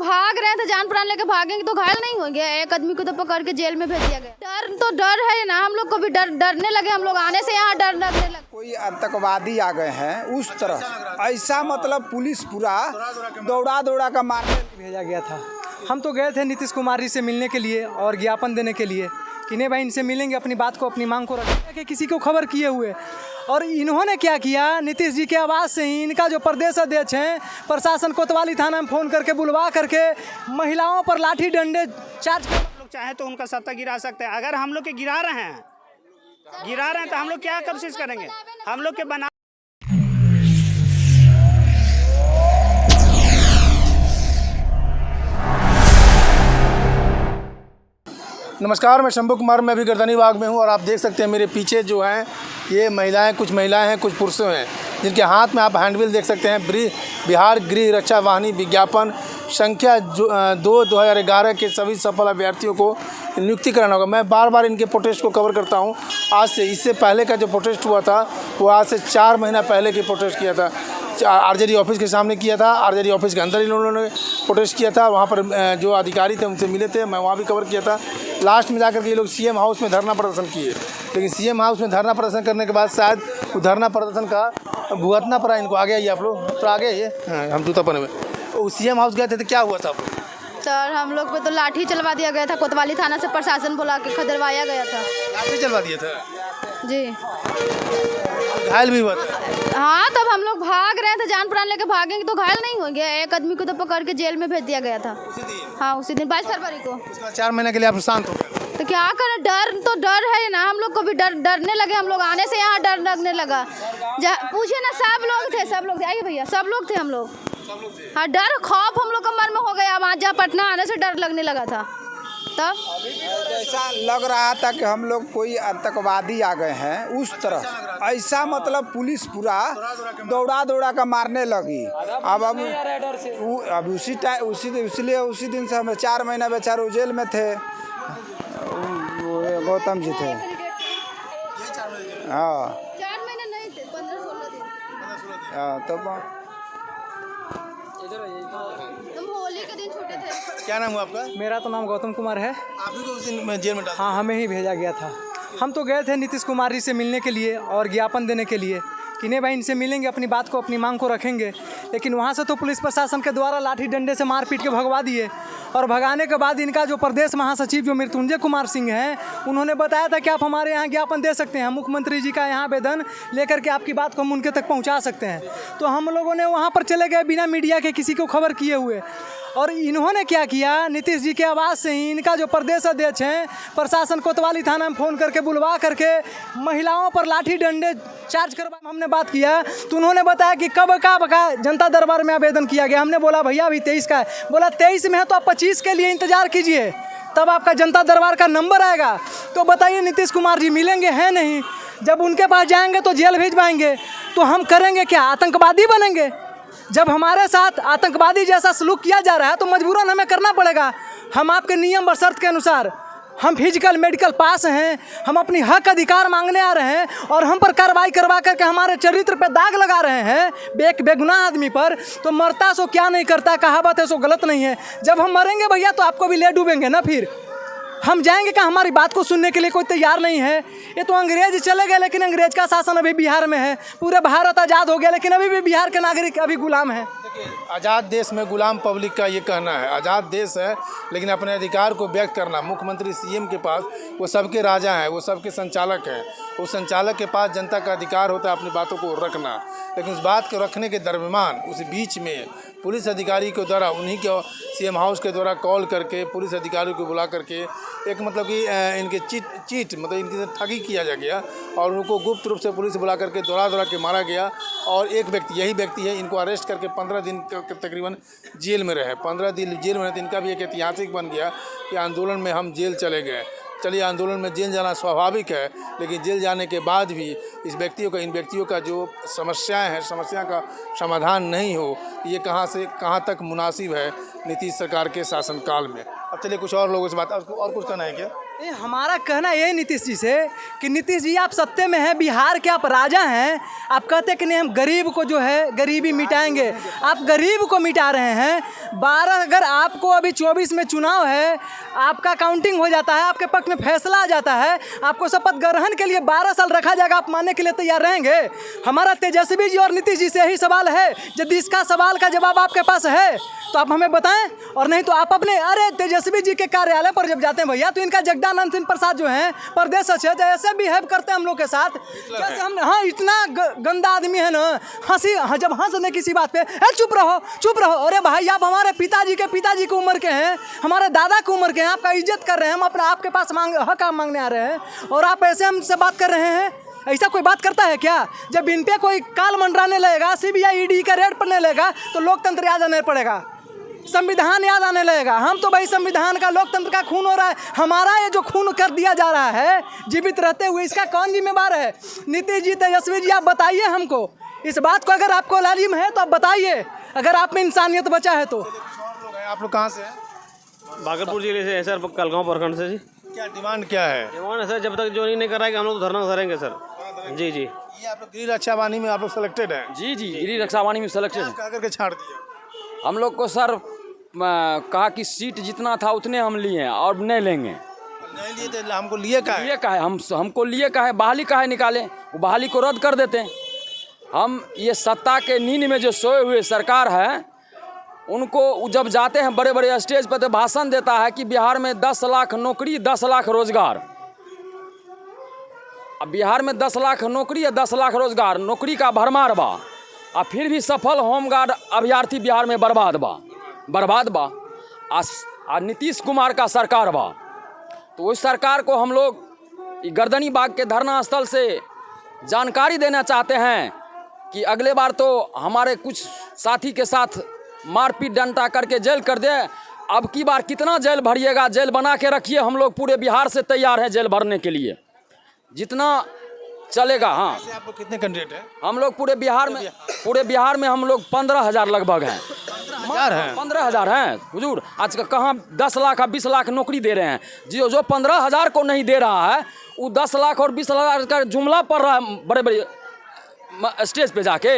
भाग रहे थे, जान प्राण लेके भागेंगे तो घायल नहीं होंगे। एक आदमी को तो पकड़ के जेल में भेज दिया गया। डर है ना, हम लोग को भी डरने लगे। हम लोग आने से यहाँ डरने लगे। कोई आतंकवादी आ गए हैं उस तरह, ऐसा मतलब पुलिस पूरा दौड़ा का मारने भेजा गया था। हम तो गए थे नीतीश कुमार जी से मिलने के लिए और ज्ञापन देने के लिए कि नहीं भाई इनसे मिलेंगे, अपनी बात को अपनी मांग को रखेंगे, किसी को खबर किए हुए। और इन्होंने क्या किया, नीतीश जी के आवाज़ से ही इनका जो प्रदेश अध्यक्ष हैं प्रशासन कोतवाली थाना में फ़ोन करके बुलवा करके महिलाओं पर लाठी डंडे चार्ज कर। लोग चाहे तो उनका सत्ता गिरा सकते हैं। अगर हम लोग के गिरा रहे हैं तो हम लोग क्या कोशिश करेंगे, हम लोग के बना। नमस्कार, मैं शंभू कुमार, मैं अभी गर्दनी बाग में हूँ और आप देख सकते हैं मेरे पीछे जो हैं ये महिलाएं, कुछ महिलाएं हैं, कुछ पुरुष हैं, जिनके हाथ में आप हैंडबिल देख सकते हैं। बिहार गृह रक्षा वाहिनी विज्ञापन संख्या 2/2011 के सभी सफल अभ्यर्थियों को नियुक्ति कराना होगा। मैं बार बार इनके प्रोटेस्ट को कवर करता हूँ। आज से इससे पहले का जो प्रोटेस्ट हुआ था वो आज से 4 महीना पहले की प्रोटेस्ट किया था। आरजेडी ऑफिस के सामने किया था, आरजेडी ऑफिस के अंदर इन्होंने प्रोटेस्ट किया था। वहाँ पर जो अधिकारी थे उनसे मिले थे, मैं वहाँ भी कवर किया था। लास्ट में जाकर के ये लोग सीएम हाउस में धरना प्रदर्शन किए, लेकिन सीएम हाउस में धरना प्रदर्शन करने के बाद शायद वो धरना प्रदर्शन का भुगतना पड़ा इनको। आ गया ये आप लोग तो आ गए ये, हाँ, हम जूता पहने हुए सीएम हाउस गए थे तो क्या हुआ था? सर हम लोग पे तो लाठी चलवा दिया गया था, कोतवाली थाना से प्रशासन बुला के खदेड़वाया गया था। लाठी चलवा दिया था जी, घायल भी हुआ था। हाँ, तब हम लोग भाग रहे थे, जान प्राण लेके भागेंगे तो घायल नहीं होंगे। एक आदमी को तो पकड़ के जेल में भेज दिया गया था उसी दिन। हाँ, उसी दिन 22 फरवरी को। उसके बाद 4 महीने के लिए आप शांत हो गए। तो क्या करें, डर है ना, हम लोग को भी डरने लगे। हम लोग आने से यहाँ डर लगने लगा। पूछे ना, सब लोग थे, आइए भैया, सब लोग थे हम लोग। हाँ, डर खौफ हम लोग कमर में हो गया। अब आज पटना आने से डर लगने लगा था। तब ऐसा लग रहा था कि हम लोग कोई आतंकवादी आ गए हैं उस तरह, ऐसा मतलब पुलिस पूरा दौड़ा का मारने लगी। अब उसी दिन से हम 4 महीना बेचारे जेल में थे। गौतम जी थे, हाँ 4 महीने नहीं थे, 15-16 दिन। हाँ, तब तुम होली के दिन छूटे थे। क्या नाम हुआ आपका? मेरा तो नाम गौतम कुमार है। आप ही को उस दिन जेल में डाला? हाँ, हमें ही भेजा गया था। हम तो गए थे नीतीश कुमार जी से मिलने के लिए और ज्ञापन देने के लिए कि नहीं भाई इनसे मिलेंगे, अपनी बात को अपनी मांग को रखेंगे। लेकिन वहाँ से तो पुलिस प्रशासन के द्वारा लाठी डंडे से मार पीट के भगवा दिए। और भगाने के बाद इनका जो प्रदेश महासचिव जो मृत्युंजय कुमार सिंह हैं, उन्होंने बताया था कि आप हमारे यहाँ ज्ञापन दे सकते हैं, मुख्यमंत्री जी का यहाँ आवेदन लेकर के आपकी बात को हम उनके तक पहुँचा सकते हैं। तो हम लोगों ने वहाँ पर चले गए बिना मीडिया के, किसी को खबर किए हुए। और इन्होंने क्या किया, नीतीश जी के आवाज़ से ही इनका जो प्रदेश अध्यक्ष हैं प्रशासन कोतवाली थाना में फ़ोन करके बुलवा करके महिलाओं पर लाठी डंडे चार्ज करवा। हमने बात किया तो उन्होंने बताया कि कब का जनता दरबार में आवेदन किया गया। हमने बोला भैया अभी 23 का है। बोला 23 में है तो आप 25 के लिए इंतज़ार कीजिए, तब आपका जनता दरबार का नंबर आएगा। तो बताइए नीतीश कुमार जी मिलेंगे, हैं नहीं। जब उनके पास जाएंगे तो जेल भिजवाएंगे, तो हम करेंगे क्या, आतंकवादी बनेंगे? जब हमारे साथ आतंकवादी जैसा सलूक किया जा रहा है तो मजबूरन हमें करना पड़ेगा। हम आपके नियम व शर्त के अनुसार, हम फिजिकल मेडिकल पास हैं, हम अपनी हक अधिकार मांगने आ रहे हैं और हम पर कार्रवाई करवा करके हमारे चरित्र पे दाग लगा रहे हैं बेगुनाह आदमी पर। तो मरता सो क्या नहीं करता, कहावत है सो गलत नहीं है। जब हम मरेंगे भैया तो आपको भी ले डूबेंगे ना। फिर हम जाएंगे क्या, हमारी बात को सुनने के लिए कोई तैयार नहीं है। ये तो अंग्रेज चले गए, लेकिन अंग्रेज का शासन अभी बिहार में है। पूरे भारत आज़ाद हो गया, लेकिन अभी भी बिहार के नागरिक अभी गुलाम हैं। आज़ाद देश में गुलाम पब्लिक का ये कहना है। आज़ाद देश है, लेकिन अपने अधिकार को व्यक्त करना, मुख्यमंत्री सीएम के पास वो सबके राजा हैं, वो सबके संचालक हैं। उस संचालक के पास जनता का अधिकार होता है अपनी बातों को रखना। लेकिन उस बात को रखने के दरमियान उस बीच में पुलिस अधिकारी के द्वारा, उन्हीं के सीएम हाउस के द्वारा कॉल करके पुलिस अधिकारियों को बुला करके एक मतलब कि इनके चीट मतलब इनकी ठगी किया जा गया और उनको गुप्त रूप से पुलिस बुला करके दौड़ा के मारा गया। और एक व्यक्ति, यही व्यक्ति है, इनको अरेस्ट करके 15 दिन तकरीबन जेल में रहे। 15 दिन जेल में रहे तो इनका भी एक ऐतिहासिक बन गया कि आंदोलन में हम जेल चले गए। चलिए, आंदोलन में जेल जाना स्वाभाविक है, लेकिन जेल जाने के बाद भी इन व्यक्तियों का जो समस्याएं हैं, समस्या का समाधान नहीं हो, ये कहाँ से कहाँ तक मुनासिब है नीतीश सरकार के शासनकाल में। अब चलिए कुछ और लोगों से बात, और कुछ कहना है क्या? हमारा कहना यही नीतीश जी से कि नीतीश जी आप सत्ते में हैं, बिहार के आप राजा हैं, आप कहते कि नहीं हम गरीब को जो है गरीबी मिटाएंगे, आप गरीब को मिटा रहे हैं। 12 अगर आपको अभी 24 में चुनाव है, आपका काउंटिंग हो जाता है, आपके पक्ष में फैसला आ जाता है, आपको शपथ ग्रहण के लिए 12 साल रखा जाएगा, आप मानने के लिए तैयार रहेंगे? हमारा तेजस्वी जी और नीतीश जी से यही सवाल है। यदि इसका सवाल का जवाब आपके पास है तो आप हमें बताएं, और नहीं तो आप अपने अरे तेजस्वी जी के कार्यालय पर जब जाते हैं भैया तो इनका जगदानंद सिंह प्रसाद जो हैं प्रदेश सचिव ऐसे बिहेव करते हैं हम लोग के साथ जैसे हम हाँ इतना गंदा आदमी है ना। हंसी जब हंस दे किसी बात पे चुप रहो। अरे भाई आप हमारे पिताजी की उम्र के हैं, हमारे दादा की उम्र के हैं, आपका इज्जत कर रहे हैं, हम अपना आपके पास हक मांगने आ रहे हैं और आप ऐसे हमसे बात कर रहे हैं। ऐसा कोई बात करता है क्या? जब इन पे कोई काल मंडराने लगेगा, CBI ED का रेड पड़ने लगेगा तो लोकतंत्र याद आने पड़ेगा, संविधान याद आने लगेगा। हम तो भाई संविधान का लोकतंत्र का खून हो रहा है, हमारा ये जो खून कर दिया जा रहा है जीवित रहते हुए, इसका कौन जिम्मेवार है? नीतीश जी, तेजस्वी जी, आप बताइए हमको इस बात को। अगर आपको लाजिम है तो आप बताइए, अगर आप में इंसानियत बचा है तो। आप लोग कहाँ से हैं? भागलपुर जिले से है सर, कलगांव प्रखंड से जी। क्या डिमांड क्या है? डिमांड है सर, जब तक जो नहीं कराएंगे हम लोग तो धरना धरेंगे सर। जी। ये आप लोग गृह रक्षा वाहिनी में आप लोग सिलेक्टेड हैं? जी, गृह रक्षा वाहिनी में सिलेक्टेड है। कहा करके छाड़ दिया हम लोग को सर कहा कि सीट जितना था उतने हम लिए हैं और नहीं लेंगे। नहीं लिए तो हमको लिए का लिए का है, हमको लिए का है, बहाली का है निकाले, वो बहाली को रद्द कर देते हैं। हम ये सत्ता के नींद में जो सोए हुए सरकार है उनको जब जाते हैं बड़े बड़े स्टेज पर तो भाषण देता है कि बिहार में 10 लाख नौकरी, 10 लाख रोजगार। अब बिहार में 10 लाख नौकरी या 10 लाख रोजगार, नौकरी का भरमार बा, और फिर भी सफल होमगार्ड अभ्यर्थी बिहार में बर्बाद बा। आ नीतीश कुमार का सरकार बा, तो उस सरकार को हम लोग गर्दनी बाग के धरना स्थल से जानकारी देना चाहते हैं कि अगले बार तो हमारे कुछ साथी के साथ मारपीट डंडा करके जेल कर दे। अब की बार कितना जेल भरिएगा, जेल बना के रखिए, हम लोग पूरे बिहार से तैयार हैं जेल भरने के लिए, जितना चलेगा। हाँ, आप लोग कितने कैंडिडेट हैं? हम लोग पूरे बिहार में हम लोग 15,000 लगभग हैं। 15,000 हैं हुजूर। आज का कहाँ 10 लाख या 20 लाख नौकरी दे रहे हैं। जो 15,000 को नहीं दे रहा है वो 10 लाख और 20 लाख का जुमला पड़ रहा है बड़े बड़े स्टेज पे जाके।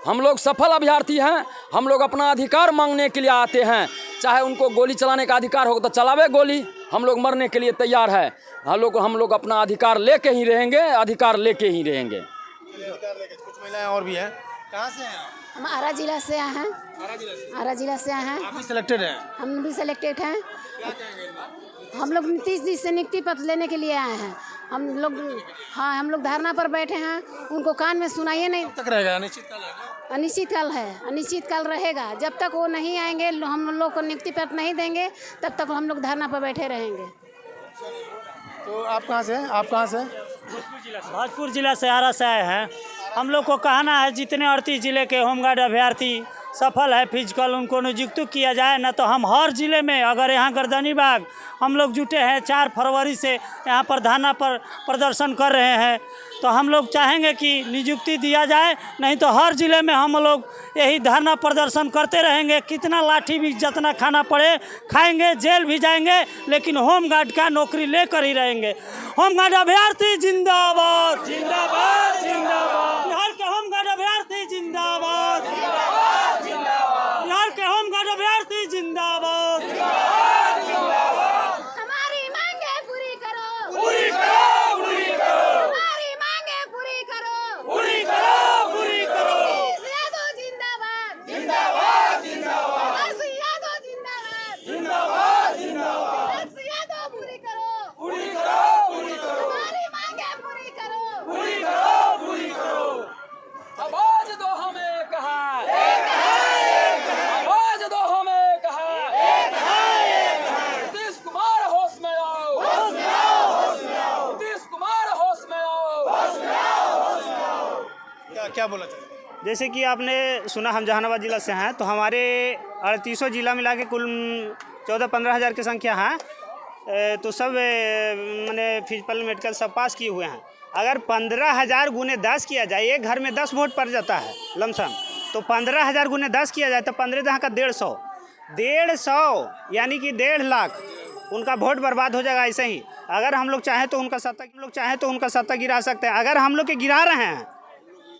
हम लोग सफल अभ्यर्थी हैं, हम लोग अपना अधिकार मांगने के लिए आते हैं। चाहे उनको गोली चलाने का अधिकार हो तो चलावे गोली, हम लोग मरने के लिए तैयार है। हम लोग अपना अधिकार लेके ही रहेंगे। कुछ महिलाएं और भी हैं। कहाँ से हैं? हम आरा जिला से आए हैं। आप भी सिलेक्टेड हैं? हम भी सिलेक्टेड हैं। हम लोग नीतीश जी से नियुक्ति पत्र लेने के लिए आए हैं। हम लोग धरना पर बैठे हैं, उनको कान में सुनाइए नहीं। तक रहेगा अनिश्चित काल रहेगा। जब तक वो नहीं आएंगे, हम लोग को नियुक्ति पत्र नहीं देंगे, तब तक हम लोग धरना पर बैठे रहेंगे। तो आप कहाँ से हैं? भोजपुर जिला से आरा से आए हैं। हम लोग को कहना है जितने 38 जिले के होमगार्ड अभ्यर्थी सफल है फिजिकल, उनको नियुक्त किया जाए। न तो हम हर जिले में, अगर यहाँ गर्दनी बाग हम लोग जुटे हैं 4 फरवरी से यहाँ पर धरना पर प्रदर्शन कर रहे हैं, तो हम लोग चाहेंगे कि नियुक्ति दिया जाए। नहीं तो हर जिले में हम लोग यही धरना प्रदर्शन करते रहेंगे। कितना लाठी भी जितना खाना पड़े खाएंगे, जेल भी जाएंगे, लेकिन होमगार्ड का नौकरी लेकर ही रहेंगे। होमगार्ड अभ्यर्थी जिंदाबाद, जिंदाबाद, जिंदाबाद। बिहार के होमगार्ड अभ्यर्थी जिंदाबाद, बिहार के होमगार्ड अभ्यर्थी जिंदाबाद। हमारी मांगे पूरी करो, पूरी करो, पूरी करो। हमारी मांगे पूरी करो, पूरी करो, पूरी करो। यादव जिंदाबाद, जिंदाबाद, जिंदाबाद, यादव जिंदाबाद, जिंदाबाद, जिंदाबाद। यादव पूरी करो, पूरी करो, पूरी करो। हमारी मांगे पूरी करो, पूरी करो, पूरी करो। आवाज दो हमें कहा, आवाज दो हमें कहा, नीतीश कुमार होश में आओ, नीतीश कुमार होश में आओ। क्या बोला चाहिए? जैसे कि आपने सुना हम जहानाबाद जिला से हैं, तो हमारे 38 जिला मिला के कुल 14-15 हज़ार की संख्या है। तो सब मैंने फिजिकल मेडिकल सब पास किए हुए हैं। अगर 15,000 गुने 10 किया जाए, एक घर में 10 वोट पड़ जाता है लमसम, तो 15,000 गुने 10 किया जाए तो 15 का 150 यानी कि 1.5 लाख उनका वोट बर्बाद हो जाएगा ऐसे ही। अगर हम लोग चाहें तो उनका सत्ता गिरा सकते हैं। अगर हम लोग के गिरा रहे हैं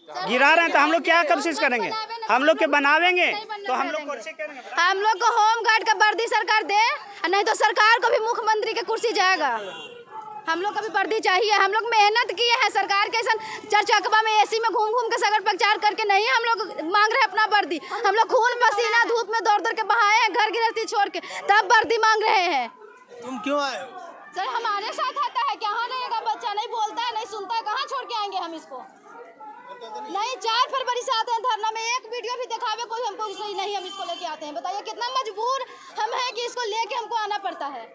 तो हम लोग क्या कोशिश करेंगे? हम लोग के बनावेंगे तो हम लोग कोशिश करेंगे। हम लोग को होम गार्ड का वर्दी सरकार दे, नहीं तो सरकार को भी मुख्यमंत्री के कुर्सी जाएगा। हम लोग को भी वर्दी चाहिए। हम लोग मेहनत किए हैं, सरकार के चरचकवा में एसी में घूम घूम के सगड़ प्रचार करके नहीं हम लोग मांग रहे अपना वर्दी। हम लोग खून पसीना धूप में दौड़ दौड़ के बहाए हैं, घर गृहस्थी छोड़ के, तब वर्दी मांग रहे हैं। तुम क्यों आए? सर हमारे साथ आता है, कहाँ रहेगा बच्चा? नहीं बोलता है, नहीं सुनता है, कहाँ छोड़ के आएंगे हम इसको? नहीं, 4 फरवरी से आते हैं धरना में, एक वीडियो भी दिखावे कोई हमको सही नहीं, हम इसको लेके आते हैं। बताइए कितना मजबूर हम हैं कि इसको लेके हमको आना पड़ता है।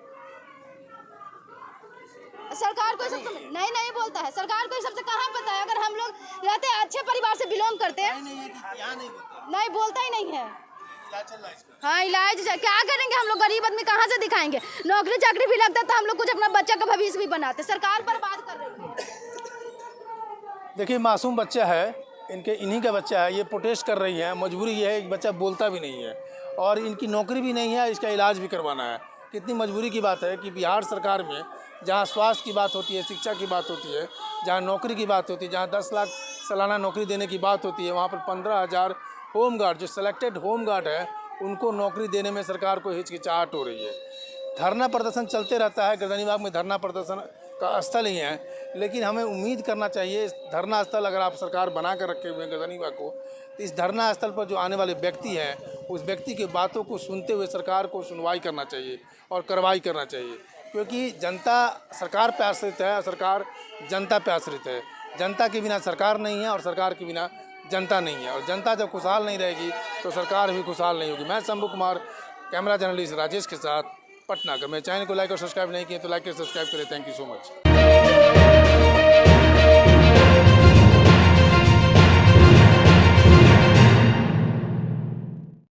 सरकार को सब नहीं बोलता है, सरकार को सबसे कहाँ पता है? अगर हम लोग रहते अच्छे परिवार से बिलोंग करते हैं, नहीं बोलता ही नहीं है। हाँ, इलाज क्या करेंगे हम लोग? गरीब आदमी कहाँ से दिखाएंगे? नौकरी चाकरी भी लगता है तो हम लोग कुछ अपना बच्चा का भविष्य भी बनाते। सरकार बर्बाद कर रही है। देखिए, मासूम बच्चा है, इन्हीं का बच्चा है, ये प्रोटेस्ट कर रही है। मजबूरी ये है, एक बच्चा बोलता भी नहीं है और इनकी नौकरी भी नहीं है, इसका इलाज भी करवाना है। कितनी मजबूरी की बात है कि बिहार सरकार में जहाँ स्वास्थ्य की बात होती है, शिक्षा की बात होती है, जहाँ नौकरी की बात होती है, जहाँ 10 लाख सालाना नौकरी देने की बात होती है, वहाँ पर 15,000 होम गार्ड, जो सेलेक्टेड होम गार्ड है, उनको नौकरी देने में सरकार को हिचकिचाहट हो रही है। धरना प्रदर्शन चलते रहता है, गर्दनीबाग में धरना प्रदर्शन का स्थल ही है, लेकिन हमें उम्मीद करना चाहिए इस धरना स्थल अगर आप सरकार बना कर रखे हुए हैं गर्दनीबाग को, तो इस धरना स्थल पर जो आने वाले व्यक्ति हैं उस व्यक्ति की बातों को सुनते हुए सरकार को सुनवाई करना चाहिए और कार्रवाई करना चाहिए, क्योंकि जनता सरकार पे आश्रित है, सरकार जनता पे आश्रित है। जनता के बिना सरकार नहीं है और सरकार के बिना जनता नहीं है, और जनता जब खुशहाल नहीं रहेगी तो सरकार भी खुशहाल नहीं होगी। मैं शंभू कुमार, कैमरा जर्नलिस्ट राजेश के साथ, पटना। अगर मेरे चैनल को लाइक और सब्सक्राइब नहीं किए तो लाइक और सब्सक्राइब करें। Thank you so much.